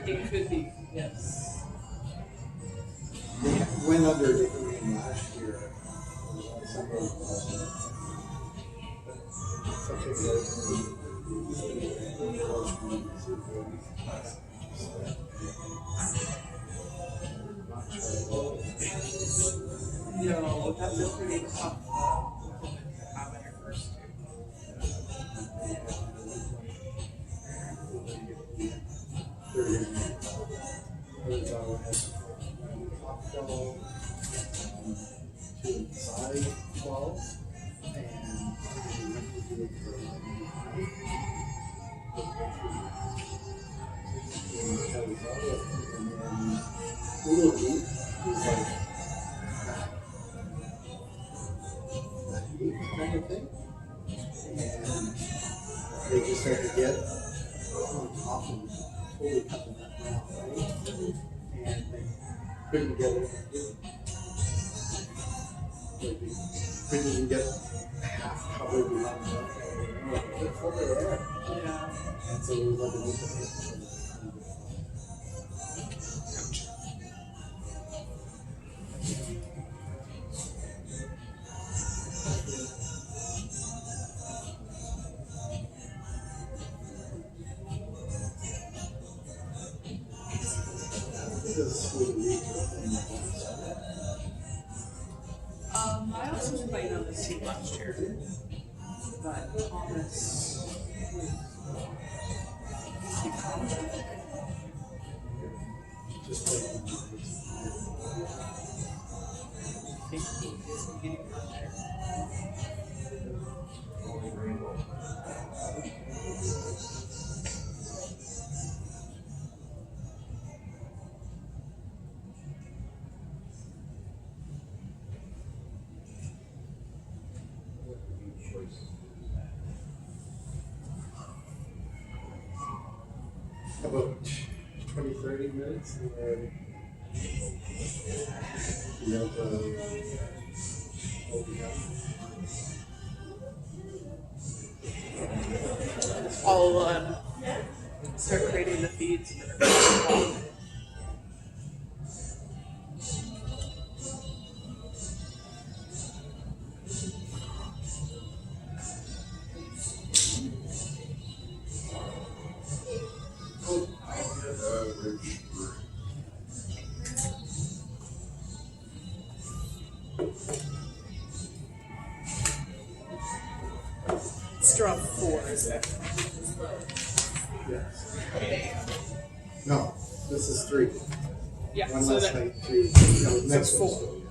It could be, yes. It went under a different name last year. No, that's a pretty tough implement to have in your first two. To side 12 and little deep is like that deep kind of thing, and they just start to get on top and totally cut them that ground, right? And they couldn't get it. Like they couldn't even get half covered behind the it's over there. Yeah. And so it was like a little I also was playing on this team last year, but Thomas. just like I think he is getting out there. about 20-30 minutes and then you have I'll start creating the feeds. Straw 4, is it? Yes. No, this is 3. Yeah, One so last that, night, 3. No, next so one.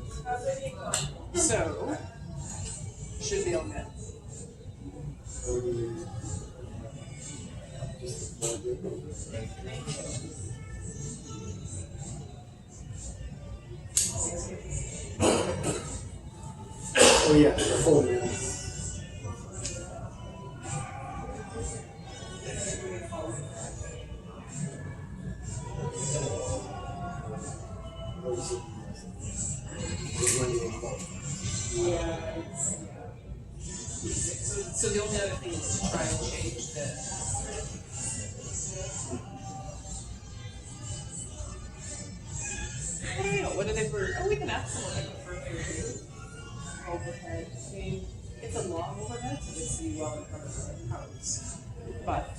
4. So, should be on that. Oh yeah, the whole is. Yeah. So the only other thing is to try and change this. I don't know. What do they prefer? Oh, we can ask them what they prefer for overhead. I mean, it's a long overhead, so they see well in front of the house. But,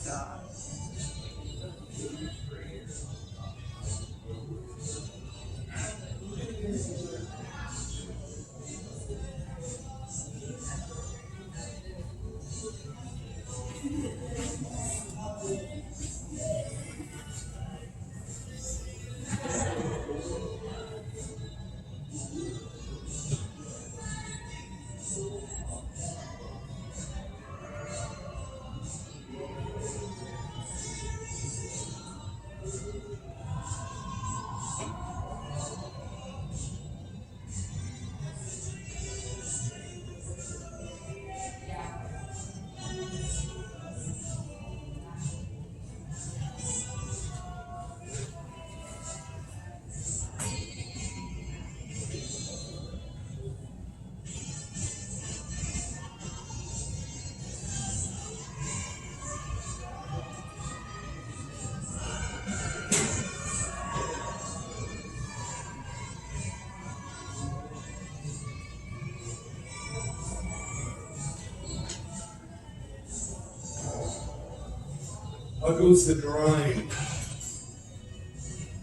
How goes the grind?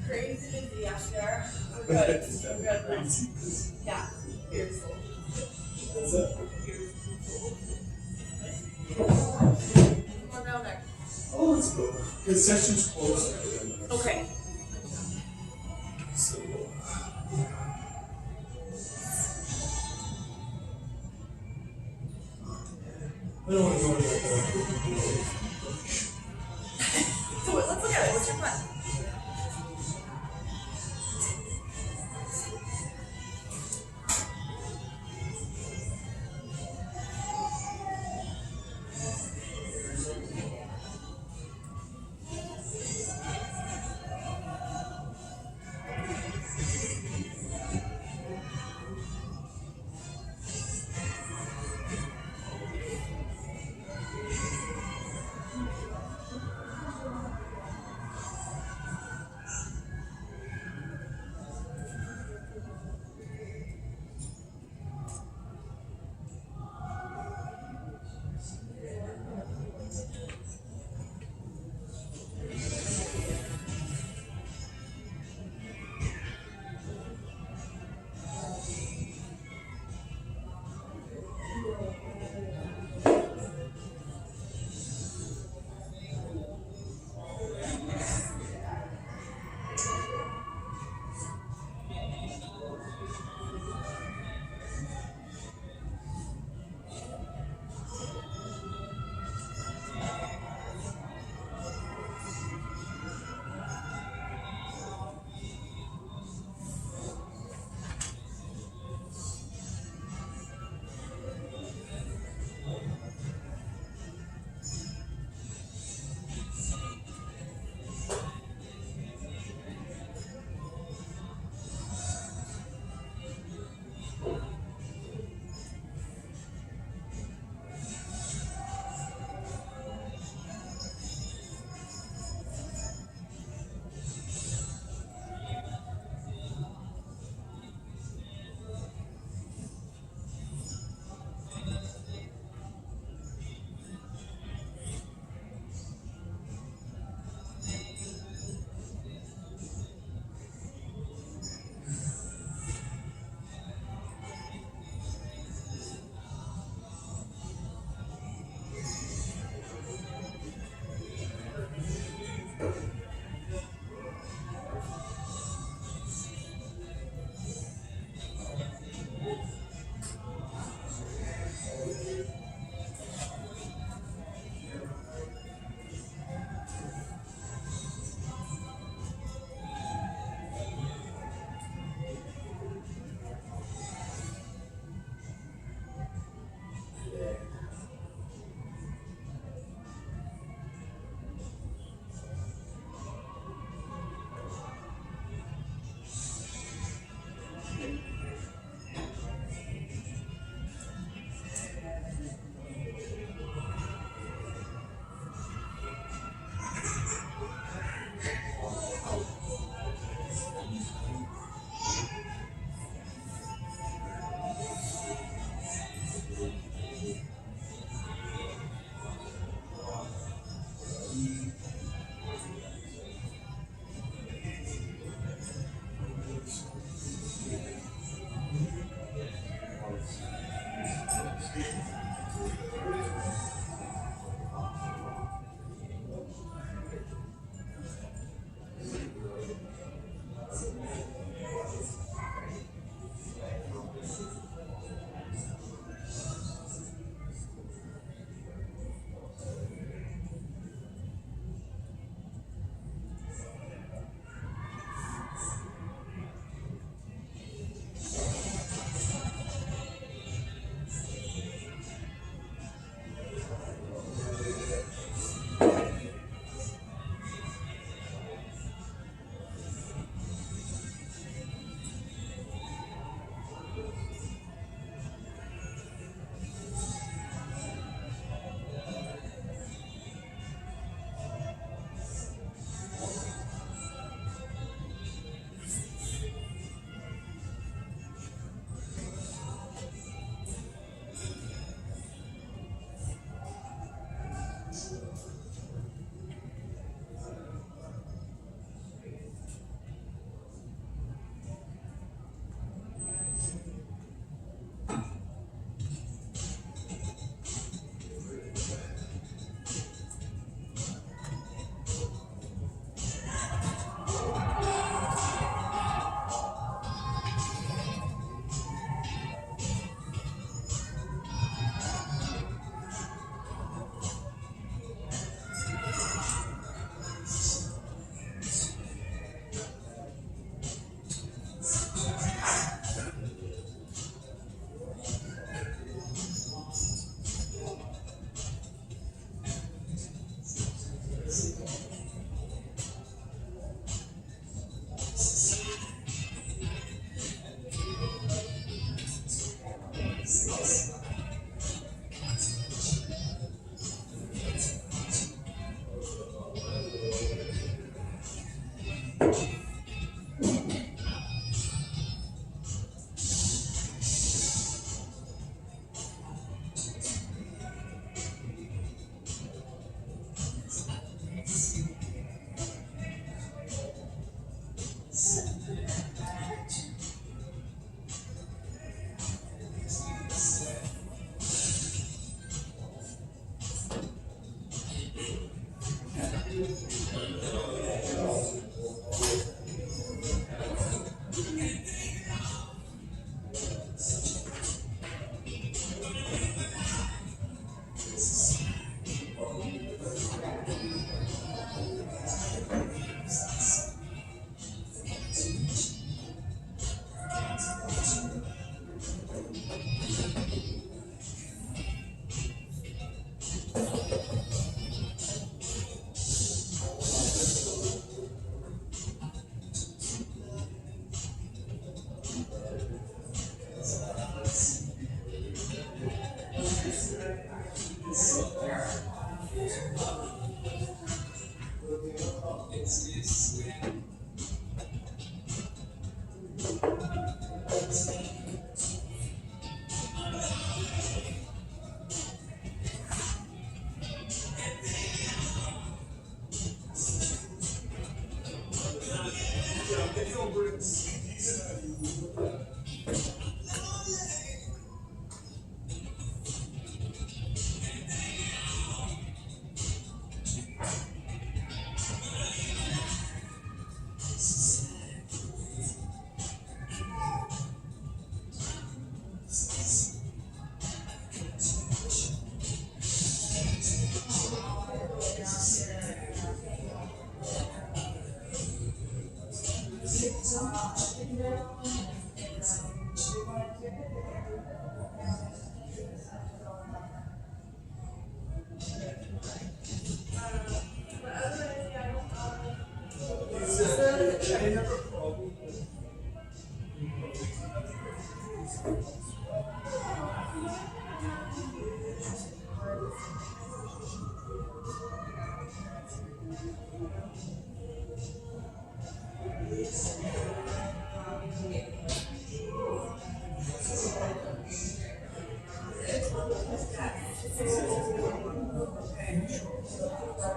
Crazy busy out there. We're good. We're good. Crazy. Yeah. Here's the What's that? Come on down there. Oh, let's go. Concessions closed right now. Okay. So, I don't want to go to that. So let's look at it. What's your plan?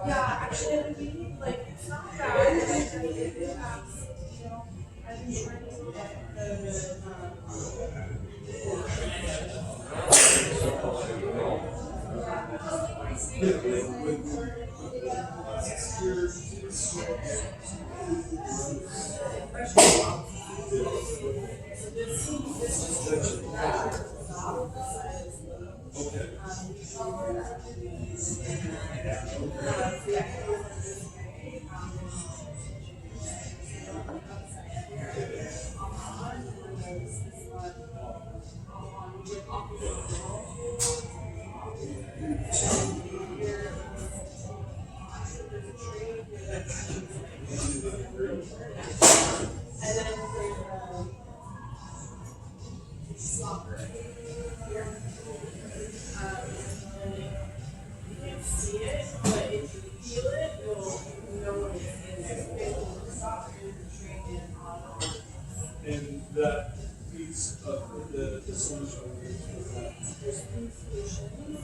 Yeah, actually, I mean, like, it's not bad. I did ask, I've been trying to get see it, but if you feel it, you'll know what it is. And that piece of the solution is that. There's three solutions.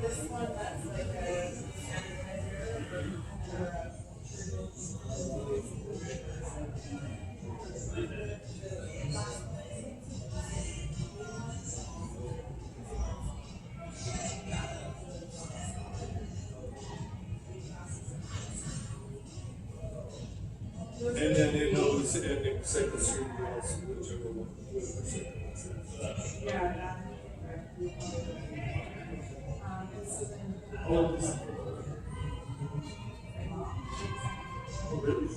There's this one that's like a sanitizer And then it knows and it seconds whichever one. Yeah, that. So then. Oh, really?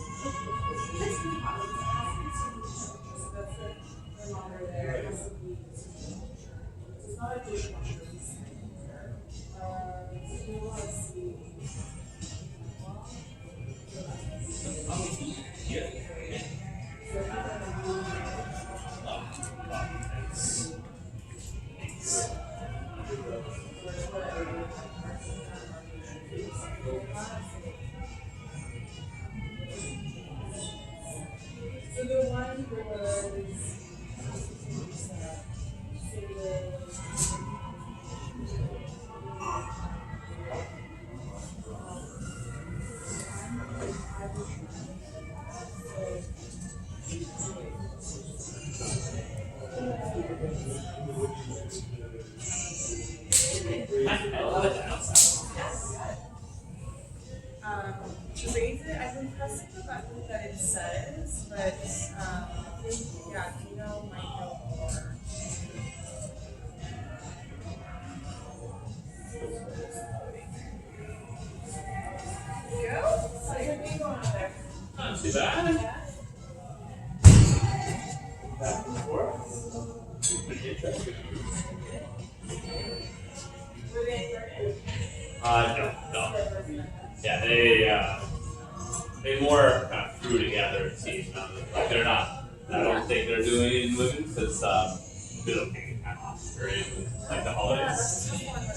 It's not a dishwasher. So the one was No. Yeah, they more kind of threw together a team. Like they're not. I don't think they're doing it in women's because they don't take time off during like the holidays.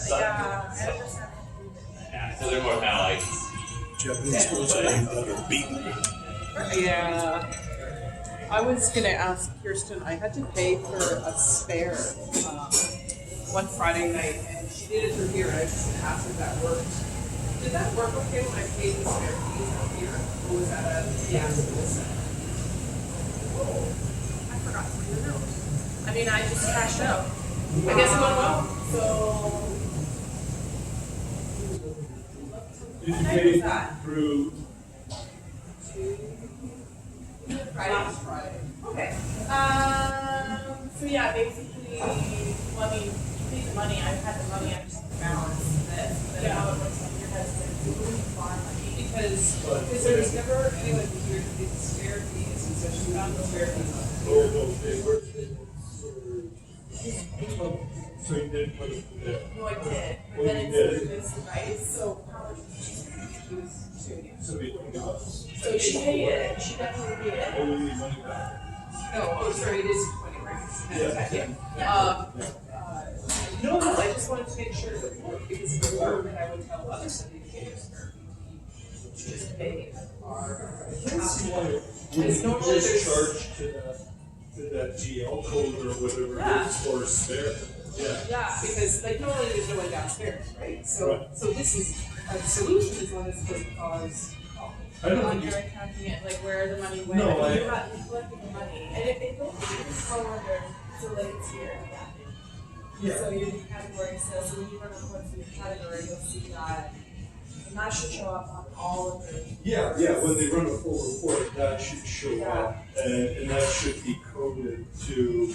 So, yeah, so they're more kind of like Japanese schools are being beaten. Yeah. I was gonna ask Kirsten. I had to pay for a spare one Friday night, and she did it through here. I was just gonna ask if that worked. Did that work okay when I paid the spare fees out here, or was that a Oh, I forgot to bring the note. I mean, I just cashed out. I guess it went well. So. Did you pay through? Last Friday. Okay. So yeah, basically, well, I mean, you paid the money. I've had the money. I just balanced this. But how it works on your head is it's far money because there's never anyone here to do the spare fees, and so she found the spare fees. Oh, no, they were. So you didn't put it there. No, I did. But Well, then you it's did. this rice. So how much did she was to you? So we $20. So she paid it. She definitely paid it. Oh, we need money back. No, oh, sorry, it is 20 rings. Yeah. No, I just wanted to make sure it would work, because if it worked, then I would tell other Sunday educators to just pay our. There's no Just there's. charge to that GL code or whatever it is for spare. Yeah. Yeah, because like normally there's no one downstairs, right? So, Right. so this is, a solution is one that's going to cause. I don't On think your you. accounting it, like where the money went, No, you collected the money, and it goes, you just go under, so like it's here. So you do category sales, so when you run reports in your category, you'll see that, and that should show up on all of the. Yeah, when they run a full report, that should show up, and that should be coded to.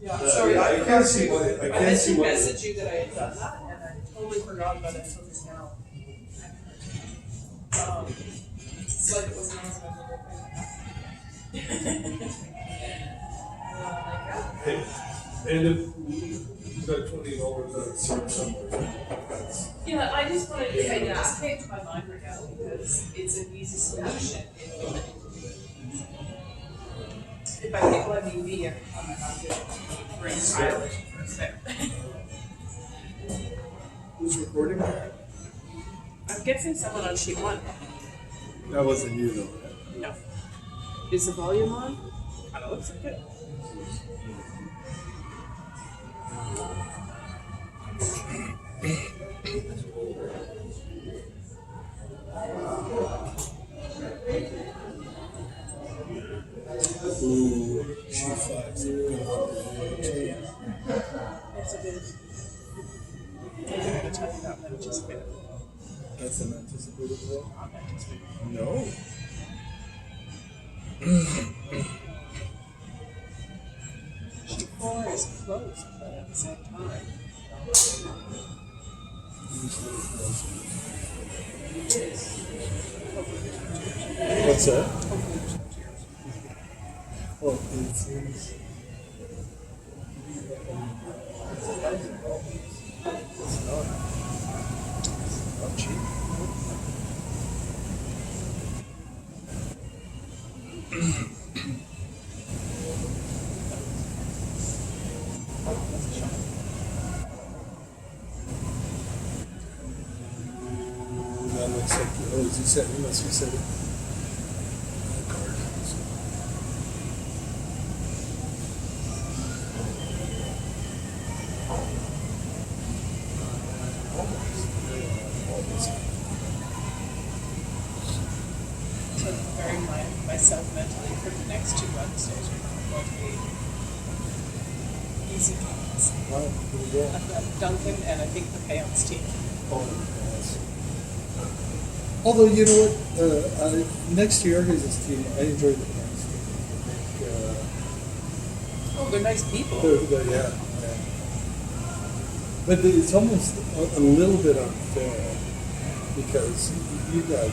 Yeah, Uh, sorry, yeah, I I can't see why- I I can't meant see to why- message you that I had done that, and I totally forgot about it until just now. It's like it was not as much of a thing. And if we got $20 out of somewhere, that's. Yeah, I just wanted to say, just came to my mind right now because it's an easy solution. If I think let me be, I'm not going to bring Tyler for a spare. Who's recording? I'm guessing someone on sheet one. That wasn't you though. No. Is the volume on? Kinda looks like it. Ooh, sheet 5. Yes, it is. I'm going to tell you that one, just a bit. That's an anticipated roll? I'm anticipating. No. Sheet 4 is closed, but at the same time. It is. What's that? Hopefully there's no tears. Oh, it seems. It's not cheap. That looks like, oh, is he said, he must have said it. Card. To bear in mind myself mentally for the next 2 Wednesdays are not going to be easy games. Wow, here we go. I've got Duncan and I think the Payons team. Oh, yes. Although, you know what, next year, his team, I enjoy the Payons team. I think, Oh, they're nice people. yeah. But it's almost a little bit unfair because you got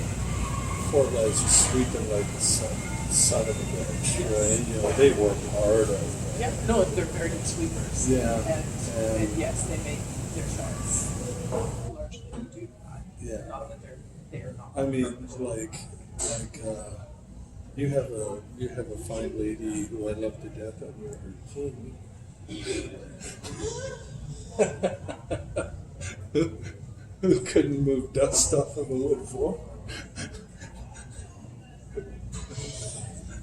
4 guys who sweep it like the son of a bitch, right? You know, they work hard on it. Yeah, no, they're very good sweepers. Yeah, And yes, they make their shots largely. Yeah. Not that they're not. I mean, you have a fine lady who I love to death on your team. Who couldn't move dust off of a wood floor.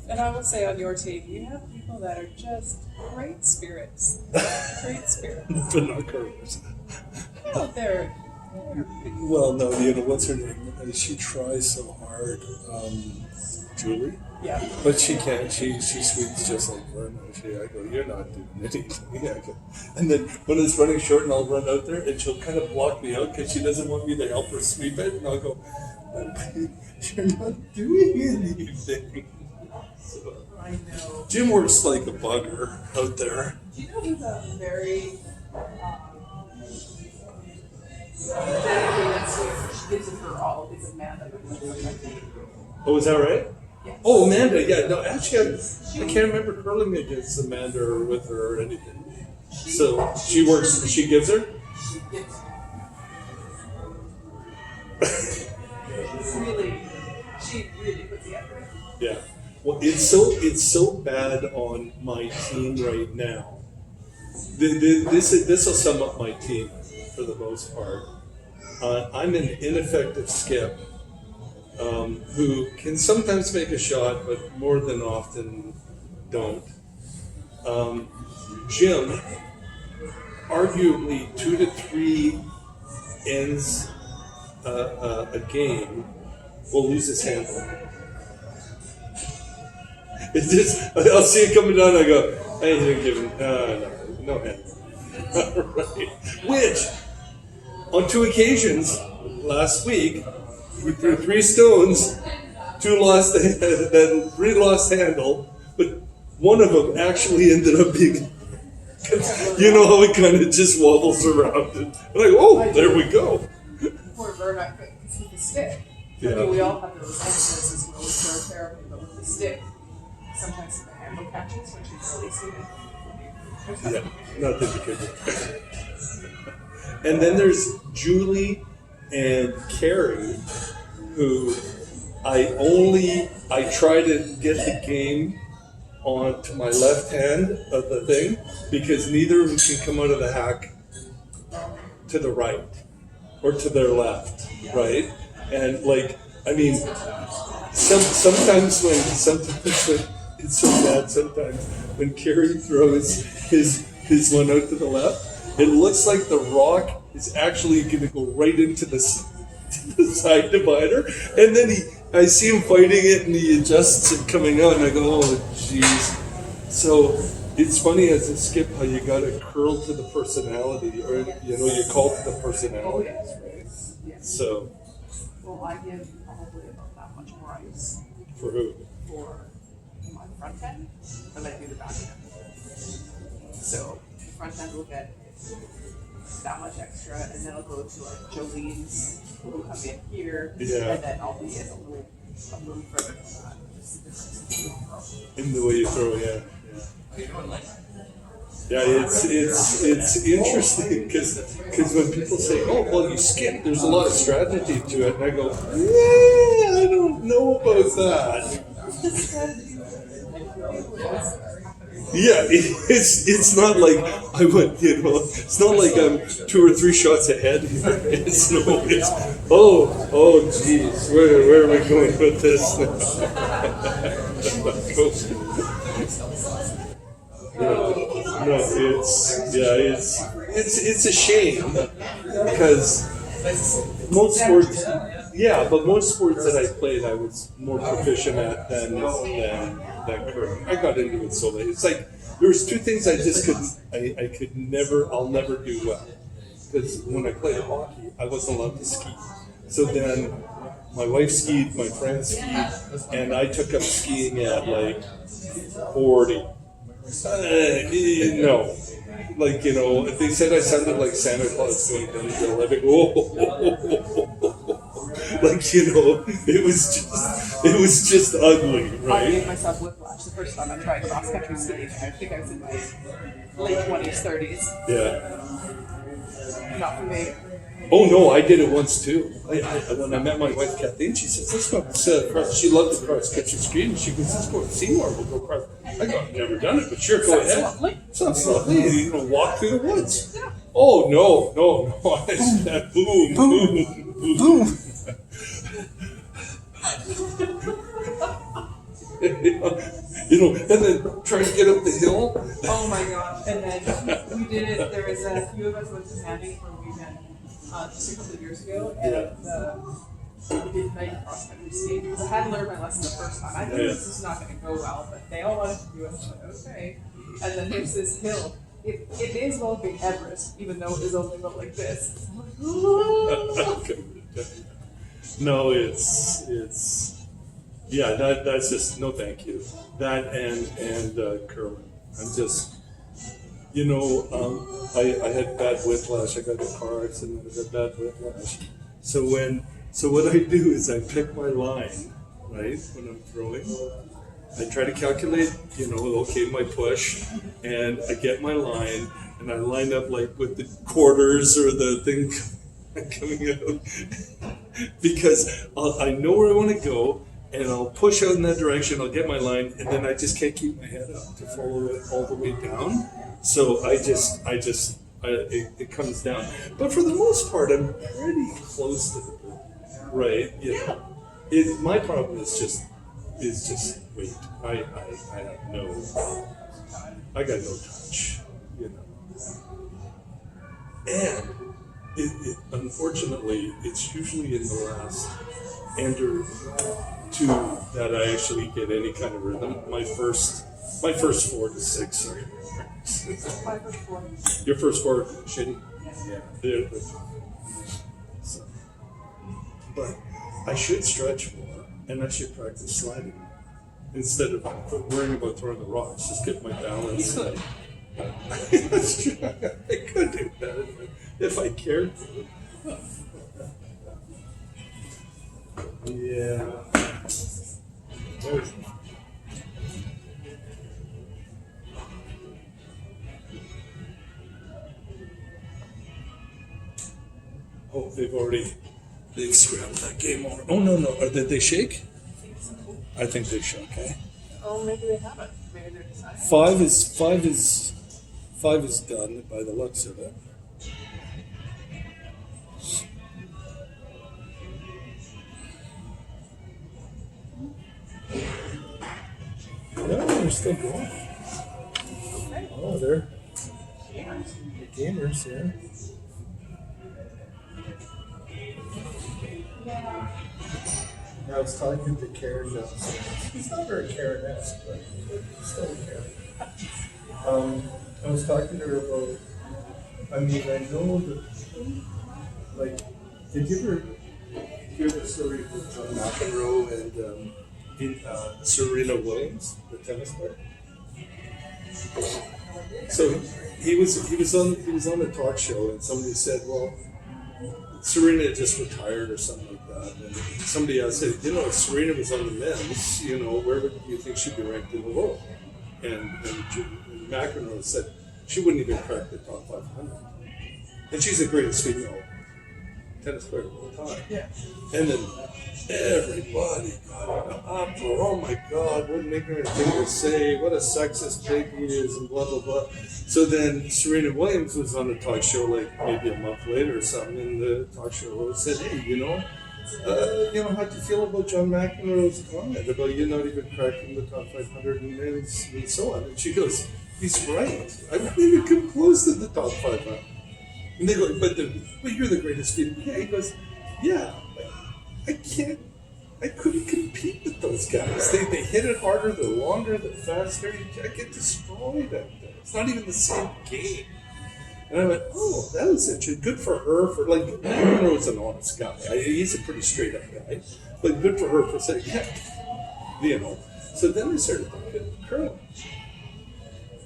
And I will say on your team, you have people that are just great spirits. Great spirits. But not curvers. Oh, they're Well, no, what's her name? She tries so hard, Julie. yeah. But she can't. She sweeps just like Verna. I go, you're not doing anything. I go, and then when it's running short, and I'll run out there, and she'll kind of block me out because she doesn't want me to help her sweep it, and I'll go, you're not doing anything. So, I know. Jim works like a bugger out there. Do you know who's a very dedicated sweeper? She gives it her all. It's Amanda. Oh, is that right? Yes. Oh, Amanda. Yeah. No, actually, I can't remember curling against Amanda or with her or anything. So she works. She gives her. She gives she really puts the effort in. Yeah. Well, it's so bad on my team right now. This will sum up my team for the most part. I'm an ineffective skip who can sometimes make a shot, but more than often don't. Jim, arguably 2 to 3 ends a game, will lose his handle. It's just, I'll see it coming down, I go, I ain't giving, no handle. Right. Which, on 2 occasions, last week, we threw 3 stones, 2 lost, then 3 lost handle, but one of them actually ended up being, you know how it kind of just wobbles around. And I go, oh, there we go. Poor Verna, because with the stick. I Yeah. mean, we all have those instances where we throw therapy, but with the stick, sometimes the handle catches when she's releasing it. Yeah, nothing to do. And then there's Julie and Carrie, who I try to get the game onto my left hand of the thing because neither of them can come out of the hack to the right or to their left, right? And I mean, sometimes when it's so bad sometimes when Carrie throws his one out to the left, it looks like the rock is actually going to go right into the side divider, and then I see him fighting it, and he adjusts it coming out, and I go, oh, jeez. So it's funny as a skip how you got to curl to the personality, or you call to the personality, right? Yes. So Well, I give probably about that much more ice for who? for my front end than I do the back end. So the front end will get that much extra, and then I'll go to like Jolene's, who will come in here, Yeah. and then I'll be in a little further than that. Just the difference In the way you throw, yeah. Are you doing like? Yeah, it's interesting because when people say, "Oh, well, you skip," there's a lot of strategy to it, and I go, "Yeah, I don't know about that." Yeah, it's not like I went, it's not like I'm 2 or 3 shots ahead here. It's geez, where are we going with this No, it's a shame because most sports, but most sports that I played, I was more proficient at than curling. I got into it so late. It's like there was 2 things I just couldn't. I'll never do well because when I played hockey, I wasn't allowed to ski. So then my wife skied, my friend skied, and I took up skiing at like 40. No. If they said I sounded like Santa Claus going down the hill, I'd be, it was just ugly, I right? gave myself whiplash the first time I tried cross country skiing. I think I was in my late 20s, 30s. Yeah. Not for me. Oh no, I did it once too. When I met my wife Kathleen, she says, "Let's go across." She loved to cross country ski, and she goes, "Let's go to Seymour. We'll go across." I go, "I've never done it, but sure, go ahead." Lovely. Sounds lovely. You know, walk through the woods. Oh no. I said, boom, boom, boom. You know, and then trying to get up the hill. Oh my gosh! And then we did it. There was a few of us went to Sandy for a weekend just a couple of years ago, and we did night cross country skiing because I hadn't learned my lesson the first time. I knew this was not going to go well, but they all wanted to do it. So I'm like, okay. And then there's this hill. It may as well be Everest, even though it is only about like this. I'm like, "Ooh." No, it's yeah. That's just no, thank you. That and curling. I'm just, you know, I had bad whiplash. I got in a car accident. I got bad whiplash. So what I do is I pick my line, right, when I'm throwing. I try to calculate, you know, okay, my push, and I get my line, and I line up like with the quarters or the thing coming out, because I know where I want to go, and I'll push out in that direction. I'll get my line, and then I just can't keep my head up to follow it all the way down. So it comes down. But for the most part, I'm pretty close to the board, right? You know, my problem is just weight. I got no touch, you know. And unfortunately, it's usually in the last under two that I actually get any kind of rhythm. My first 4 to 6 are your first 4 shitty. Yeah, they're so, but I should stretch more, and I should practice sliding instead of worrying about throwing the rocks. Just get my balance. That's true. I could do that if I cared to. Yeah. Oh, they've scrambled that game over. Oh no, did they shake? I think they shook, eh? Oh, maybe they haven't. Maybe they're deciding. Five is done by the looks of it. No, they're still going. Okay. Oh, they're gamers, yeah. I was talking to Karen Johnson. He's not very Karen-esque, but still Karen. I was talking to her about, I mean, I know that, like, did you ever hear the story of John McEnroe and Serena Williams, the tennis player? So he was on a talk show, and somebody said, well, Serena just retired or something like that. And somebody else said, you know, if Serena was on the men's, you know, where would you think she'd be ranked in the world? And McEnroe said she wouldn't even crack the top 500. And she's the greatest female tennis player of all time. Yeah. And then everybody got an uproar. Oh my God, what an ignorant thing to say. What a sexist pig he is, and blah, blah, blah. So then Serena Williams was on a talk show like maybe a month later or something, and the talk show host said, hey, how'd you feel about John McEnroe's comment about you not even cracking the top 500 and men's and so on? And she goes, he's right. I wouldn't even come close to the top 500. And they go, but you're the greatest female. Yeah, he goes, yeah, I couldn't compete with those guys. They hit it harder, they're longer, they're faster. I get destroyed out there. It's not even the same game. And I went, oh, that was interesting. Good for her. For like, McEnroe's an honest guy. He's a pretty straight up guy. But good for her for saying, yeah, you know. So then I started thinking, curling.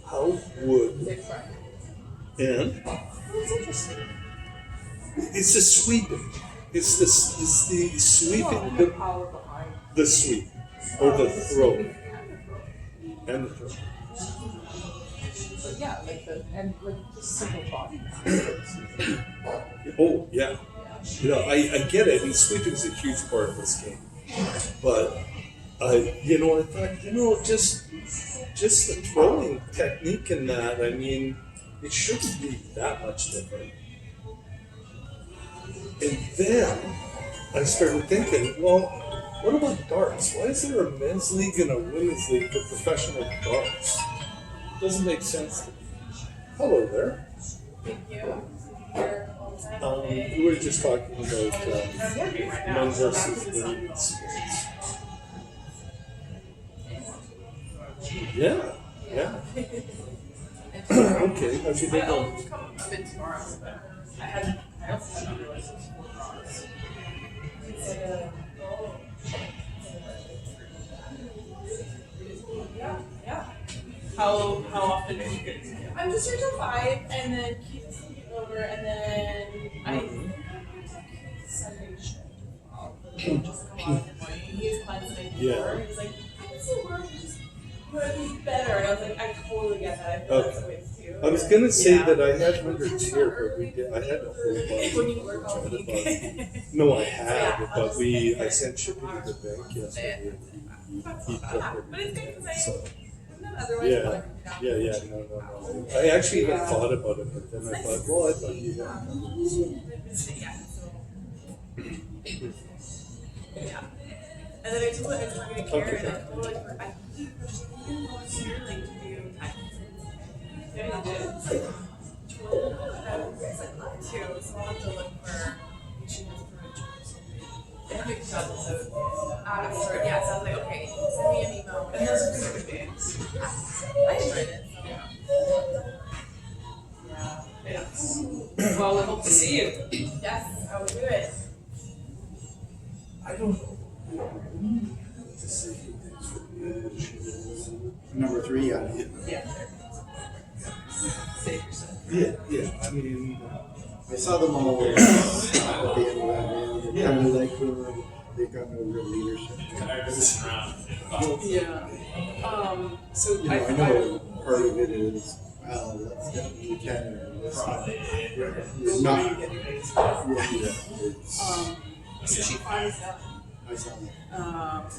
How would and it's interesting. It's the sweeping. It's the sweeping. The sweep or the throw. And the throw. But yeah, like just simple body. Oh, yeah. You know, I get it. And sweeping is a huge part of this game. But, you know, I thought, you know, just the throwing technique in that, I mean, it shouldn't be that much different. And then I started thinking, well, what about darts? Why is there a men's league and a women's league for professional darts? Doesn't make sense to me. Hello there. Thank you. Here all the time. We were just talking about I'm working right now. men So back versus to the women sports. Yeah, yeah. Okay, how's your day I going? always come a bit tomorrow, but I also had other lessons for tomorrow. It's like yeah. How often do you get to? I'm just here till 5, and then Keith is sleeping over, and then I think Sunday shift. Just come on in the morning. He is clients the night before. Yeah. He's like, it's the work, just would be better. And I was like, I totally get that. I feel that's the way too. I was gonna say Yeah. that I had hundreds here, but I had a whole bunch. When you work all Chat week. about- No, I had, Yeah, but I sent shipping to the bank yesterday. He took it. But it's good because I So, wouldn't have otherwise yeah, wanted to no. I actually even thought about it, but then I thought, well, I thought you had. Yeah, so. Yeah. And then I told her I was not going to care, and I told her, I keep pushing here, like, to do time. Yeah, I did. It's like, 12 hours, I'd love to, so I'll have to look for, she has for a choice. And we got this out of sort, yeah, so I was like, okay, send me an email. And those are pretty good games. I enjoyed it. Yeah. Well, we hope to see you. Yes, I will do it. I don't know. To say things for the edge. Number 3, yeah. Yeah. Save yourself. Yeah. I mean, I saw them all at the end of that round. They're kind of like they got no real leadership. Yeah. So You know, I know part of it is, well, let's get a lieutenant or let's not. It's not. Yeah, it's, so she finds out. I saw that.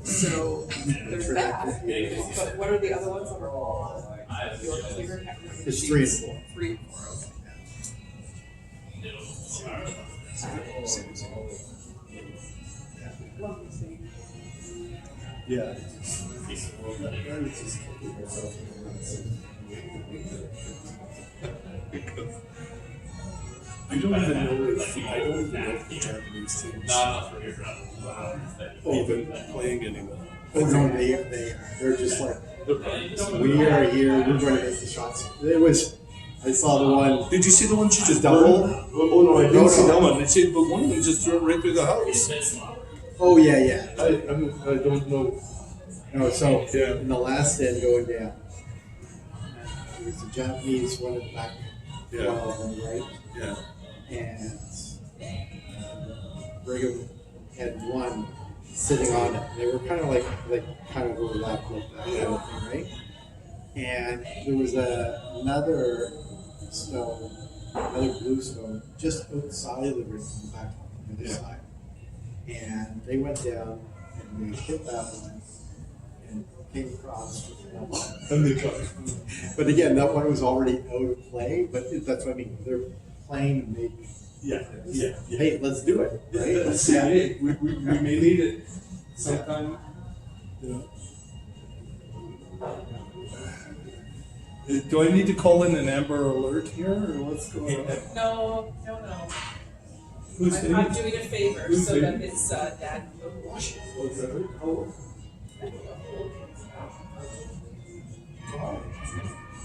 So there's that. But what are the other ones that are all your clear? It's 3 and 4. 3 and 4. yeah. I don't even know if the Japanese teams even playing anymore. Oh no, they're just like, we are here, we're going to make the shots. I saw the one. Did you see the one she just Double? burned? Oh no, I didn't No, see no. that one. I see, but one of them just threw it right through the house. Oh yeah. I don't know. No, so Yeah. in the last end going down, there was the Japanese one at the back, Yeah. 12 on the right, Yeah. and Brigham had one sitting on it. They were kind of like kind of overlapped like that kind of thing, right? And there was another stone, another blue stone, just outside of the ring on the back on the other side. And they went down and they hit that one and came across with that one. And they got But again, that one was already out of play, but that's what I mean. They're playing to make, yeah. hey, let's do it. Right? Let's see. Hey, we may need it sometime. You know. Do I need to call in an Amber Alert here, or what's going on? No. Who's I'm doing a favor Who's so that baby? his dad can go to Washington. What's that? Oh.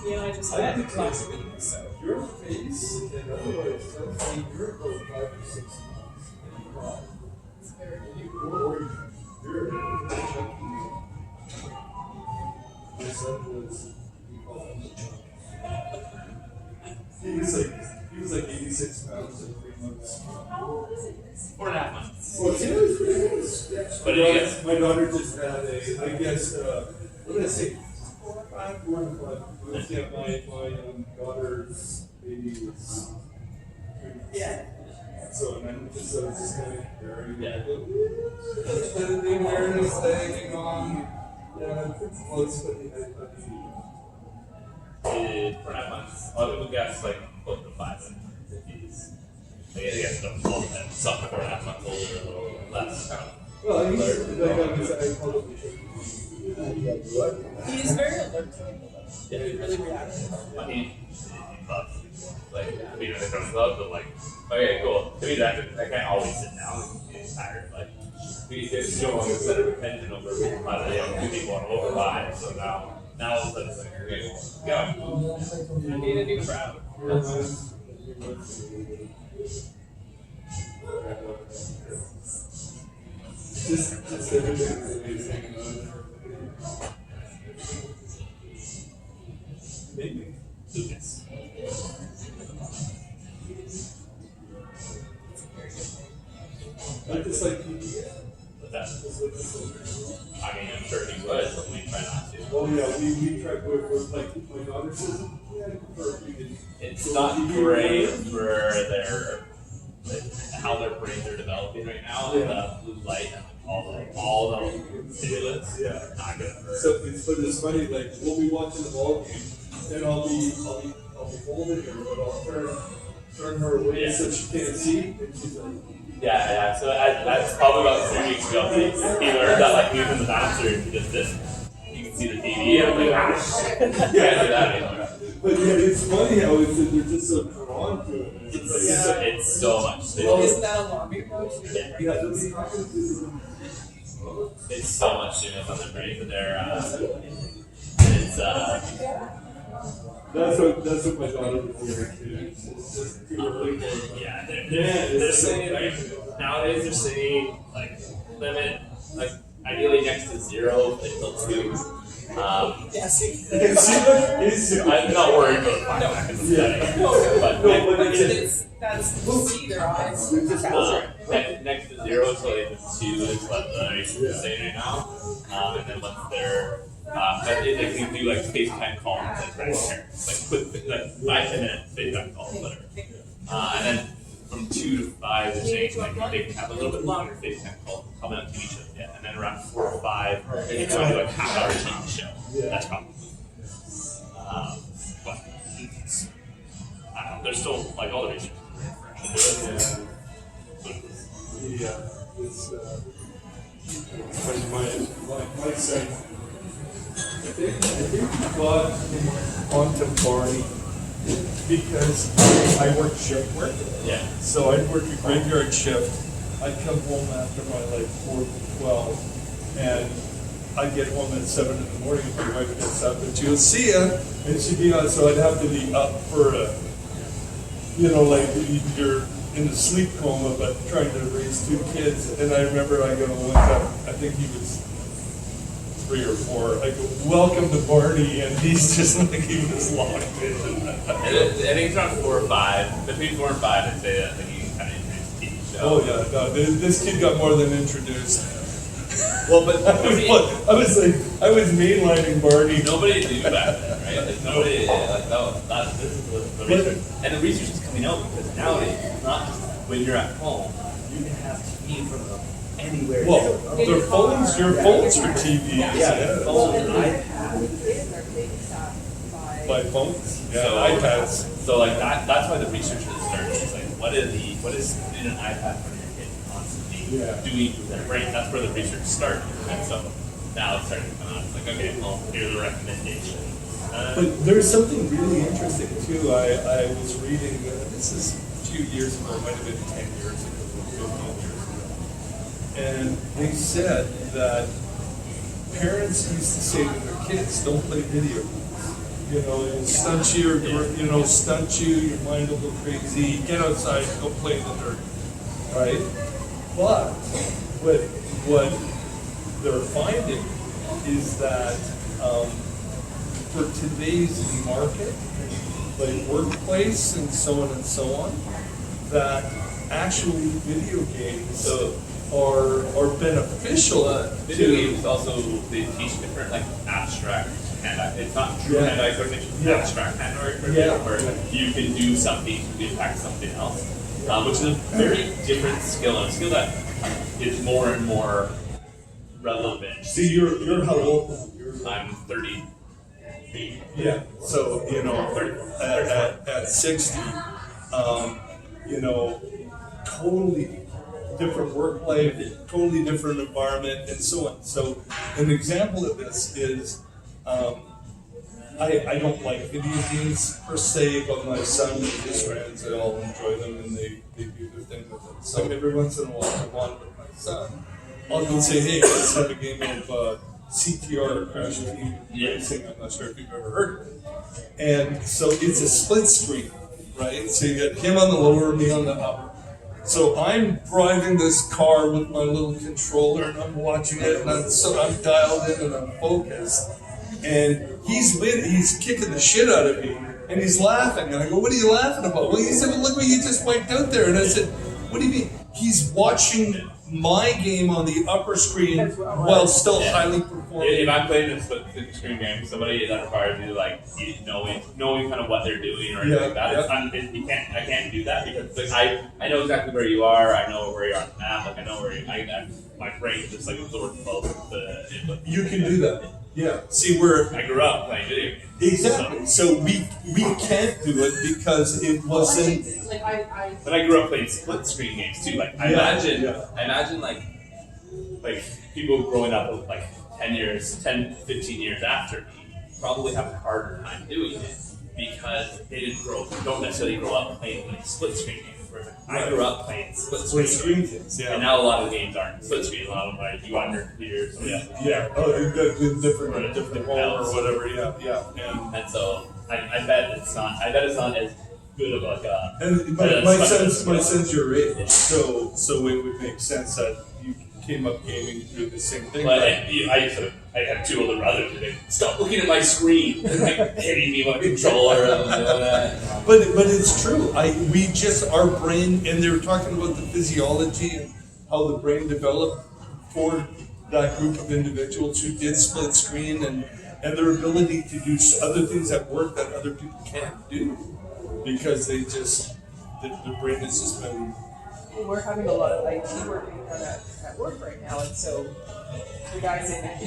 You know, I just met last week, so. Your face, and otherwise, tells me you're about 5 or 6 months. You're chunky. My son was, we call him the chunk. He was like 86 pounds in 3 months. How old is it? 4.5 months. Well, yeah, it's pretty good. But it is. My daughter just had I guess, what did I say? 4 or 5? 4 and 5. Yeah, my daughter's baby was Yeah. So and then just I was just kind of comparing. Yeah. The awareness tagging on. Yeah, it's close, but For 9 months, a lot of people guess like close to 5 if he's. I guess don't call him some 4.5 months older, a little less. well, he's like on his I probably should. He's very alert to people though. Yeah. He's really reactive. I mean, he loves like being in the front club, but like, okay, cool. To me, that I can't always sit down and get tired. Like, we did so long instead of attention over by the two people on over 5. So now all of a sudden it's like, okay, go. I need a new crowd. Just everything's amazing. Maybe. Lucas. I just like But that, I mean, I'm sure he would, but we try not to. oh yeah, we tried we're like my daughter says, yeah, I prefer if we could It's not great for how their brains are developing right now. Yeah. The blue light and all the stimulants. Yeah. are not good for. So it's funny, like we'll be watching the ball game and I'll be holding her, but I'll turn her away Yeah. so she can't see and she's like Yeah. So that's probably about 3 weeks ago. He learned that like he was in the bathroom, he does this. You can see the TV, and I'm like, can't do that anymore. but yeah, it's funny how they're just so drawn to it. It's so much. Isn't that alarming approach? Yeah, It's so much stimulus on their brains, and it's that's what my daughter would do. It's just too early for yeah, they're saying like nowadays they're saying like limit like ideally next to 0 until 2. Yes. I'm not worried about the 5 seconds. Yeah. But That's see their eyes. next to 0 until they hit 2 is what the research is saying right now. And then once they're they can do like FaceTime calls like right here, like quick like 5-10 minute FaceTime calls, whatever. And then from 2 to 5 they're saying like they can have a little bit longer FaceTime calls coming up to each other. Yeah, and then around 4 or 5 they can do like half-hour TV show. That's probably. But it's, I don't know. There's still like all the research is very fresh. Yeah, it's my son. I think God onto Barney because I work shift work. Yeah. So I'd work a graveyard shift. I'd come home after my like 4 to 12, and I'd get home at 7 in the morning. And my wife would get up and she would see ya, and she'd be on. So I'd have to be up for like you're in the sleep coma, but trying to raise 2 kids. And I remember I go one time, I think he was 3 or 4. I go, welcome to Barney, and he's just like he was locked in. I think it's around 4 or 5. Between 4 and 5, I'd say that like, you can kind of introduce the TV show. Oh yeah, no, this kid got more than introduced. Well, but I was mainlining Barney. nobody knew back then, right? Like nobody, like this is the research, and the research is coming out because nowadays it's not just when you're at home, you can have TV from anywhere. Well, their phones, your phones are TVs. Yeah. Well, and By phones? Yeah, So- iPads. So like that's why the research is starting. It's like what is in an iPad for your kid constantly doing with their brain? That's where the research started, and so now it's starting to come out. It's like okay, well here's a recommendation. But there's something really interesting too. I was reading, this is a few years ago, it might have been 10 years ago, 15 years ago. And they said that parents used to say to their kids, don't play video games. It'll stunt you, your mind will go crazy, get outside, go play in the dirt, right? But what they're finding is that for today's market, like workplace and so on, that actually video games are beneficial. Video games also they teach different like abstract hand-eye. It's not true hand-eye coordination. It's abstract hand-eye coordination where you can do something to impact something else. which is a very different skill, and a skill that is more and more relevant. See, you're how old now? I'm 38. Yeah. So at 60, totally different work life, totally different environment, and so on. So an example of this is, I don't like video games per se, but my son and his friends, they all enjoy them and they do their thing with them. So every once in a while, I want with my son, I'll go say, hey, let's have a game of CTR, Crash Team Racing. I'm not sure if you've ever heard of it. And so it's a split screen, right? So you get him on the lower, me on the upper. So I'm driving this car with my little controller and I'm watching it and I'm dialed in and I'm focused. And he's kicking the shit out of me and he's laughing. And I go, what are you laughing about? Well, he said, well, look what you just wiped out there. And I said, what do you mean? He's watching my game on the upper screen while still highly performing. If I'm playing a split screen game, somebody that requires you like knowing kind of what they're doing or anything like that. I can't do that because like, I know exactly where you are. I know where you are on the map. Like I know where my brain just like absorbs both the input. You can do that. Yeah. See, I grew up playing video games. Exactly. So we can't do it because it wasn't. But I grew up playing split screen games too. Like I imagine like people growing up like 10, 15 years after me probably have a harder time doing it because they don't necessarily grow up playing like split screen games. I grew up playing split screen games, and now a lot of the games aren't split screen. A lot of them are you on your computer. So Oh, different home or whatever. Yeah. And so I bet it's not as good of like a. And my son's your age, so it would make sense that you came up gaming through the same thing. But I had two older brothers who they stop looking at my screen and like hitting me with a controller and doing that. But it's true. Our brain, and they were talking about the physiology and how the brain developed for that group of individuals who did split screen and their ability to do other things at work that other people can't do because the brain has just been. We're having a lot of IT work being done at work right now, and so the guy said that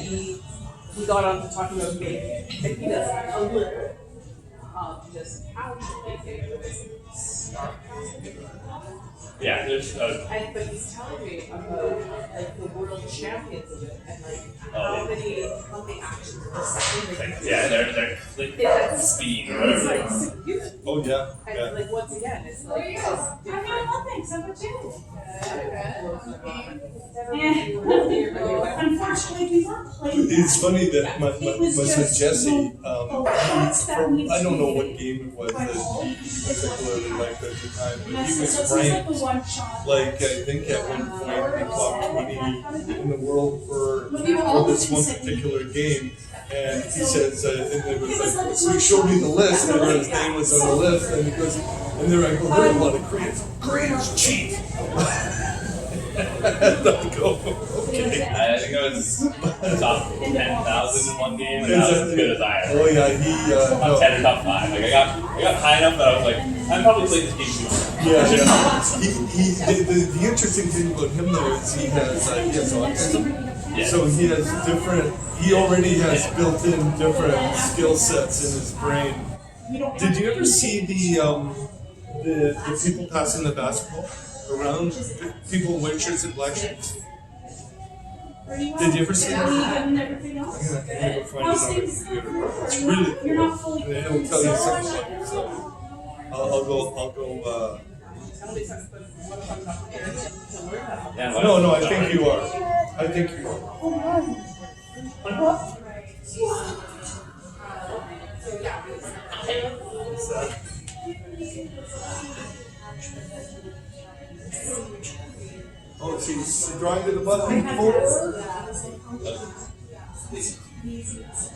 we got on to talking about gaming, and he doesn't a little bit, just how to play games. Yeah, there's. But he's telling me about like the world champions of it, and like how many actions per second. They're like speed or whatever. It's like Oh yeah. and like once again, it's like I'm doing nothing, so about you? Unfortunately, we weren't playing. It's funny that my It was son just, Jesse, I don't know what game it was that he particularly liked at the time, but he was ranked. Like I think at one point in the top 20 in the world for this one particular game, and he says, and it was like, so he showed me the list, and his name was on the list, and he goes, and there I go, there's a lot of Koreans. Koreans cheat. I go, okay. I think I was top 10,000 in one game, and that was as good as I am. Oh yeah, Top 10 or top 5. Like I got high enough that I was like, I'd probably play this game too much. Yeah. The interesting thing about him though is he has autism. Yeah. So he already has built-in different skill sets in his brain. Did you ever see the people passing the basketball around? People in white shirts and black shirts? Did you ever see that? I'm gonna go find it on my computer. It's really cool. And it'll tell you something like it. So I'll go. No, I think you are. Oh, she's drawing to the button.